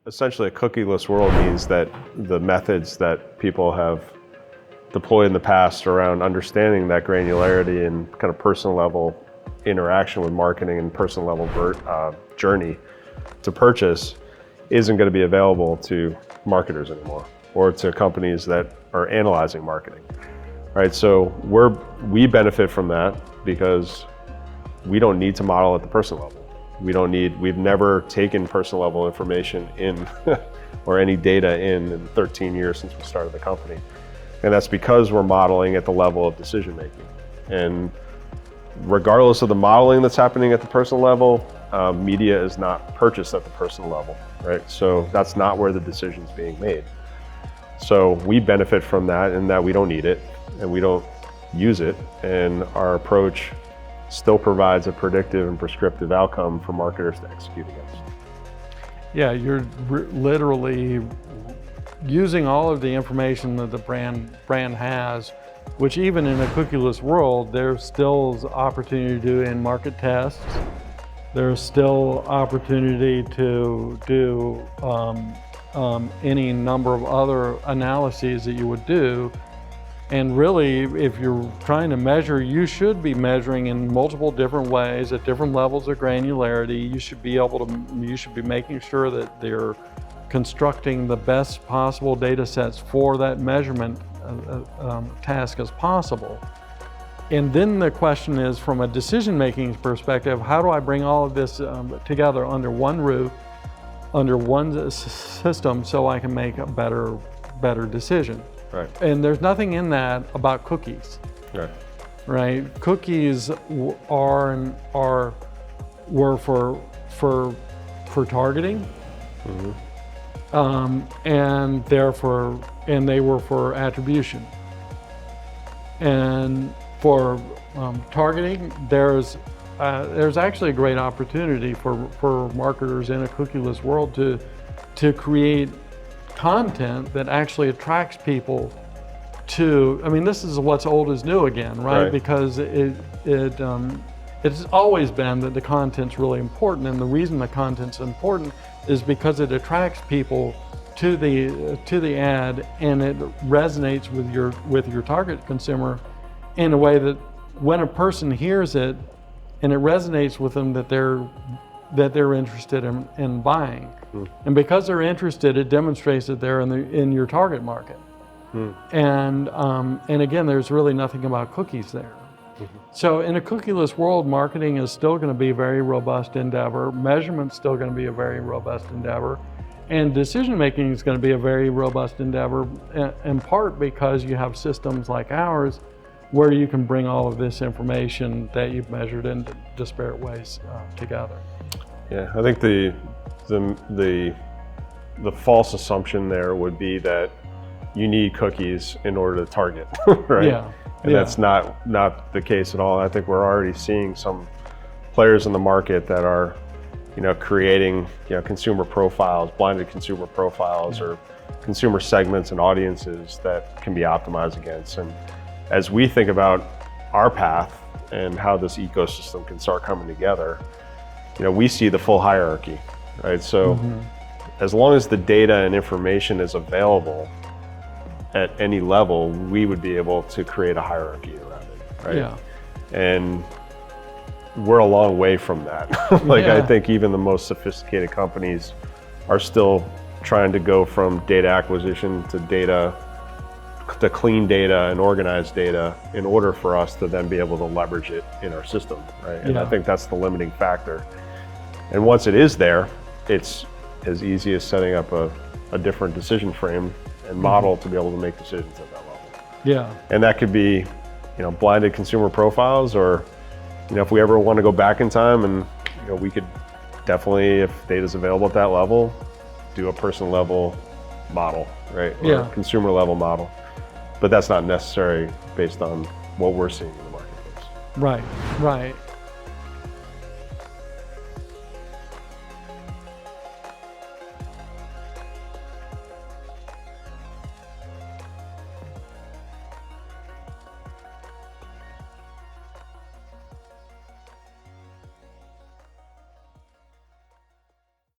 essentially a cookieless world means that the methods that people have deployed in the past around understanding that granularity and kind of personal level interaction with marketing and personal level journey to purchase isn't going to be available to marketers anymore, or to companies that are analyzing marketing, right? So we benefit from that because we don't need to model at the personal level. We've never taken personal level information in or any data in 13 years since we started the company. And that's because we're modeling at the level of decision making. And regardless of the modeling that's happening at the personal level, media is not purchased at the personal level, right? So that's not where the decision's being made. So we benefit from that in that we don't need it and we don't use it. And our approach still provides a predictive and prescriptive outcome for marketers to execute against. Yeah, you're literally using all of the information that the brand has, which even in a cookieless world, there's still opportunity to do in-market tests. There's still opportunity to do any number of other analyses that you would do. And really, if you're trying to measure, you should be measuring in multiple different ways at different levels of granularity. You should be making sure that they're constructing the best possible data sets for that measurement task as possible. And then the question is, from a decision-making perspective, how do I bring all of this together under one roof, under one system, so I can make a better decision? Right. And there's nothing in that about cookies. Right. Right. Cookies were for targeting, and they were for attribution. And for targeting, there's actually a great opportunity for marketers in a cookieless world to create content that actually attracts people to, I mean, this is what's old is new again, right? Because it's always been that the content's really important, and the reason the content's important is because it attracts people to the ad, and it resonates with your target consumer in a way that when a person hears it and it resonates with them, that they're interested in buying. And because they're interested, it demonstrates that they're in your target market. And again, there's really nothing about cookies there. So in a cookieless world, marketing is still going to be a very robust endeavor. Measurement's still going to be a very robust endeavor. And decision making is going to be a very robust endeavor, in part because you have systems like ours where you can bring all of this information that you've measured in disparate ways together. Yeah, I think the false assumption there would be that you need cookies in order to target, right? Yeah. And that's not the case at all. I think we're already seeing some players in the market that are, creating, consumer profiles, blinded consumer profiles, or consumer segments and audiences that can be optimized against. And as we think about our path and how this ecosystem can start coming together, we see the full hierarchy, right? So as long as the data and information is available at any level, we would be able to create a hierarchy around it, right? Yeah. And we're a long way from that. I think even the most sophisticated companies are still trying to go from data acquisition to clean data and organized data in order for us to then be able to leverage it in our system, right? And I think that's the limiting factor. And once it is there, it's as easy as setting up a different decision frame and model to be able to make decisions at that level. Yeah. And that could be, blinded consumer profiles, or, if we ever want to go back in time, and, we could definitely, if data's available at that level, do a person level model, right? Or a consumer level model. But that's not necessary based on what we're seeing in the marketplace. Right.